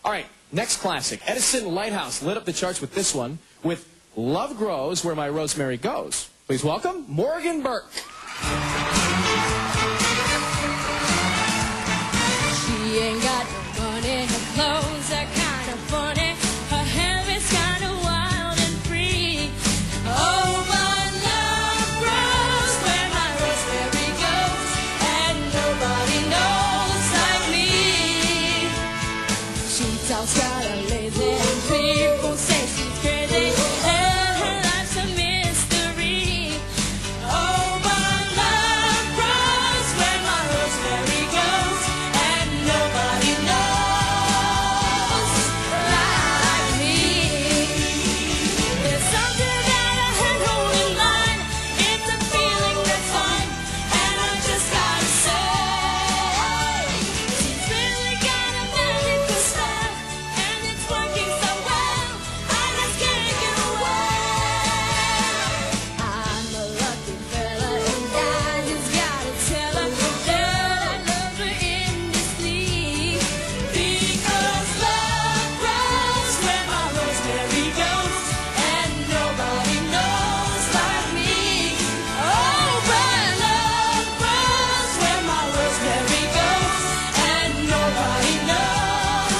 All right, next classic. Edison Lighthouse lit up the charts with this one, with Love Grows Where My Rosemary Goes. Please welcome Morgan Burke. She ain't got no money, her clothes are kind of funny, her hair is kind of wild and free. Oh, but love grows where my rosemary goes, and nobody knows like me. She talks about a lazy and people say she's crazy, and her life's a mystery. Oh, but love grows where my rosemary goes, and nobody knows like me. There's something that I had hold in mind. It's a feeling that's fine, and I just gotta say, she's really got a magical style, and it's working so well, I just can't get away. I'm a lucky fella, and I just gotta tell her that I love her endlessly. Because love grows where my rosemary goes, and nobody knows like me. Oh, but love grows where my rosemary goes, and nobody knows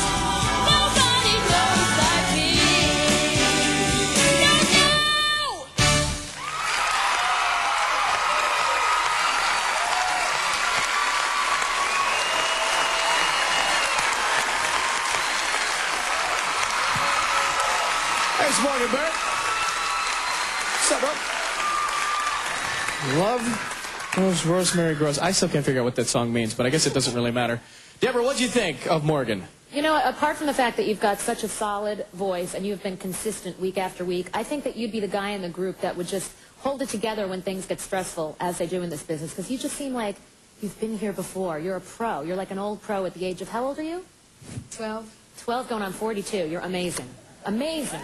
like me. No, no! There's Morgan Burke. What's up, bro? Love Grows, Rosemary Grows. I still can't figure out what that song means, but I guess it doesn't really matter. Deborah, what'd you think of Morgan? You know, apart from the fact that you've got such a solid voice and you've been consistent week after week, I think that you'd be the guy in the group that would just hold it together when things get stressful, as they do in this business, because you just seem like you've been here before. You're a pro. You're like an old pro at the age of, how old are you? 12. 12 going on 42. You're amazing. Amazing.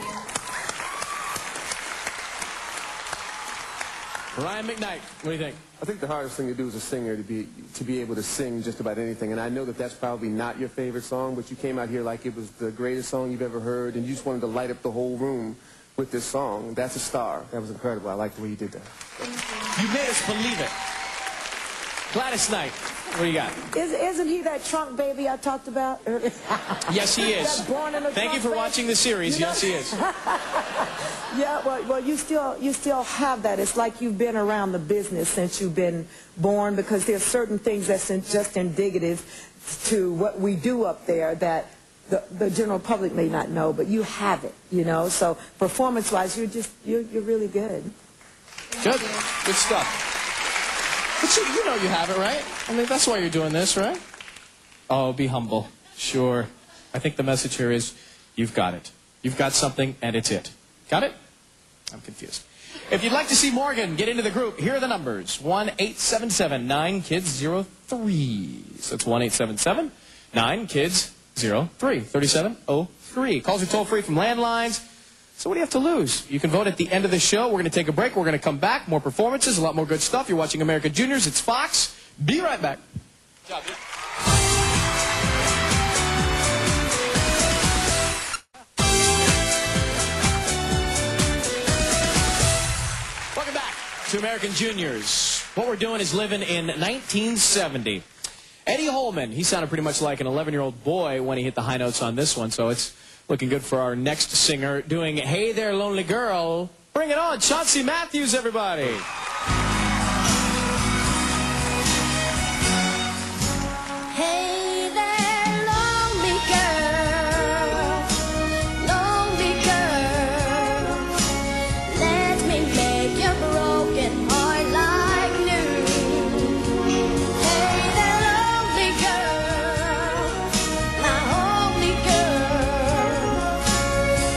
Ryan McKnight, what do you think? I think the hardest thing to do as a singer to be able to sing just about anything. And I know that that's probably not your favorite song, but you came out here like it was the greatest song you've ever heard, and you just wanted to light up the whole room with this song. That's a star. That was incredible. I like the way you did that. You made us believe it. Gladys Knight, what do you got? Isn't he that trunk baby I talked about earlier? Yes, he is. That born in a Thank you trunk for baby? watching the series. You know? Yes, he is. Yeah, well, you still have that. It's like you've been around the business since you've been born, because there's certain things that's just indicative to what we do up there that the general public may not know, but you have it, you know. So performance-wise, you're really good. Good. Good stuff. But you know you have it, right? I mean, that's why you're doing this, right? Oh, be humble. Sure. I think the message here is you've got it. You've got something, and it's it. Got it? I'm confused. If you'd like to see Morgan get into the group, here are the numbers. 1-877-9-KIDS-03. So it's 1-877-9-KIDS-03. 3703. Calls are toll-free from landlines. So what do you have to lose? You can vote at the end of the show. We're going to take a break. We're going to come back. More performances, a lot more good stuff. You're watching American Juniors. It's Fox. Be right back. Good job, dude. Welcome back to American Juniors. What we're doing is living in 1970. Eddie Holman, he sounded pretty much like an 11-year-old boy when he hit the high notes on this one, so it's looking good for our next singer doing Hey There Lonely Girl. Bring it on, Chauncey Matthews, everybody. Hey there, lonely girl, let me make your broken heart like new. Hey there, lonely girl, my only girl,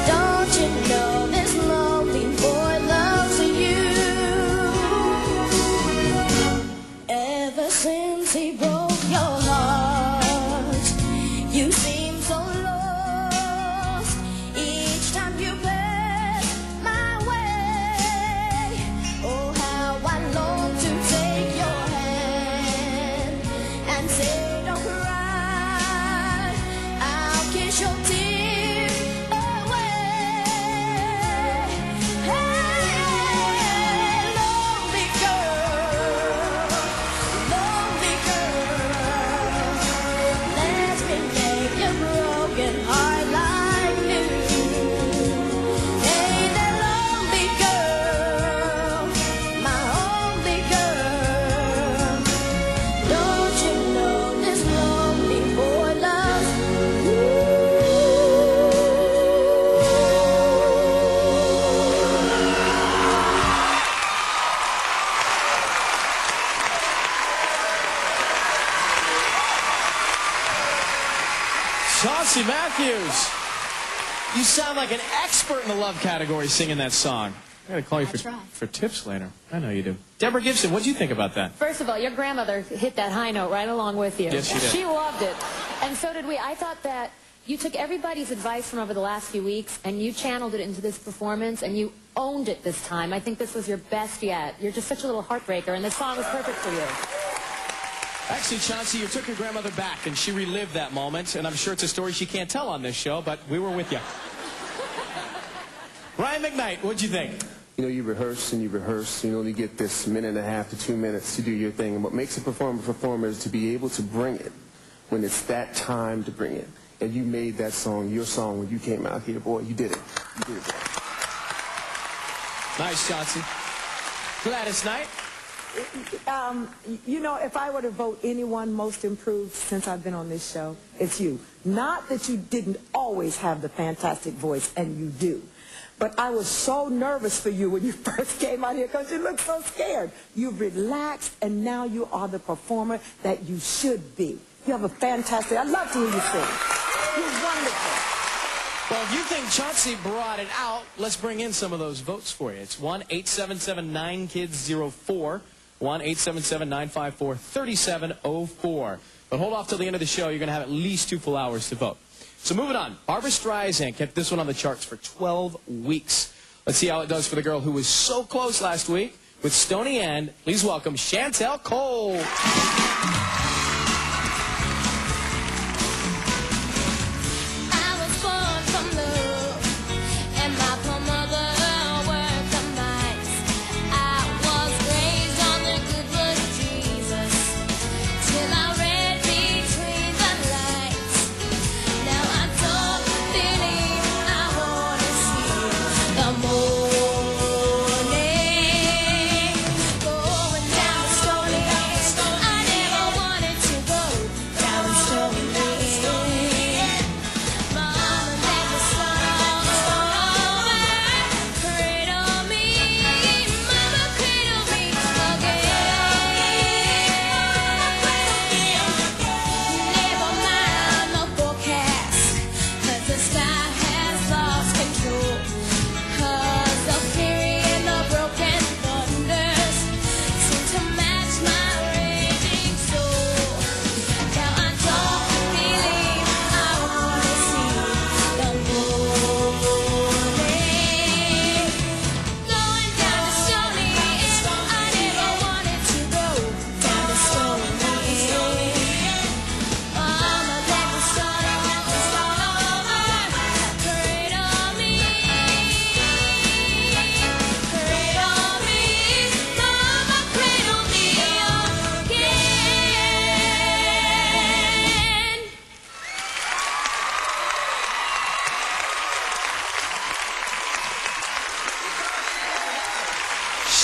don't you know this lonely boy loves you? Matthews. You sound like an expert in the love category singing that song. I gotta call you for tips later. I know you do. Deborah Gibson, what do you think about that? First of all, your grandmother hit that high note right along with you. Yes, she did. She loved it. And so did we. I thought that you took everybody's advice from over the last few weeks and you channeled it into this performance and you owned it this time. I think this was your best yet. You're just such a little heartbreaker and this song was perfect for you. Actually, Chauncey, you took your grandmother back and she relived that moment, and I'm sure it's a story she can't tell on this show, but we were with you. Ryan McKnight, what'd you think? You know, you rehearse and you rehearse. You only get this 1.5 to 2 minutes to do your thing. And what makes a performer is to be able to bring it when it's that time to bring it. And you made that song your song when you came out here. Boy, you did it. You did it. Nice, Chauncey. Gladys Knight. You know, if I were to vote anyone most improved since I've been on this show, it's you. Not that you didn't always have the fantastic voice, and you do. But I was so nervous for you when you first came out here because you looked so scared. You relaxed, and now you are the performer that you should be. You have a fantastic... I'd love to hear you sing. You're wonderful. Well, if you think Chauncey brought it out, let's bring in some of those votes for you. It's 1-877-9KIDS-04, 1-877-954-3704. But hold off till the end of the show. You're going to have at least 2 full hours to vote. So moving on, Barbra Streisand kept this one on the charts for 12 weeks. Let's see how it does for the girl who was so close last week with Stony End. Please welcome Chantel Cole.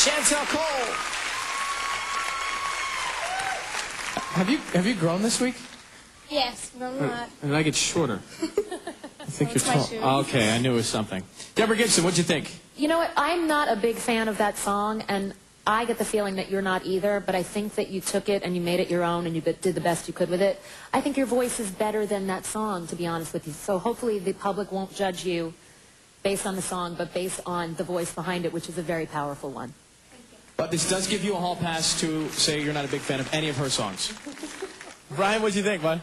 Chantel Cole. Have you grown this week? Yes, but I'm not. Did I get shorter? I think you're tall. shoes. Okay, I knew it was something. Deborah Gibson, what'd you think? You know what? I'm not a big fan of that song, and I get the feeling that you're not either, but I think that you took it and you made it your own and you did the best you could with it. I think your voice is better than that song, to be honest with you. So hopefully the public won't judge you based on the song, but based on the voice behind it, which is a very powerful one. But this does give you a hall pass to say you're not a big fan of any of her songs. Brian, what'd you think, bud?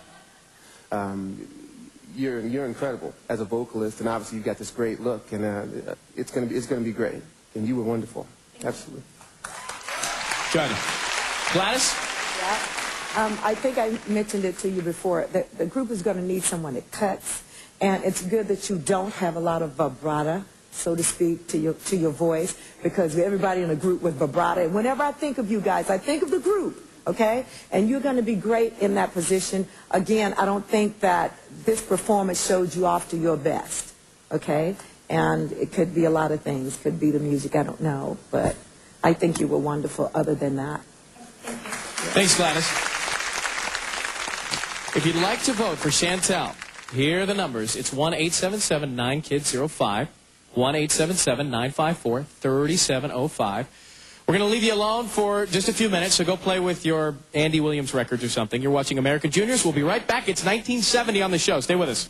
You're incredible as a vocalist, and obviously you've got this great look, and it's gonna be great. And you were wonderful, absolutely. Good. Gladys? Yeah. I think I mentioned it to you before. The group is going to need someone that cuts, and it's good that you don't have a lot of vibrato, so to speak, to your voice, because everybody in a group with vibrato. And whenever I think of you guys, I think of the group, okay? And you're going to be great in that position. Again, I don't think that this performance showed you off to your best, okay? And it could be a lot of things. Could be the music, I don't know. But I think you were wonderful other than that. Thanks, Gladys. If you'd like to vote for Chantel, here are the numbers. It's 1-877-9KIDS-05, 1-877-954-3705. We're going to leave you alone for just a few minutes, so go play with your Andy Williams records or something. You're watching American Juniors. We'll be right back. It's 1970 on the show. Stay with us.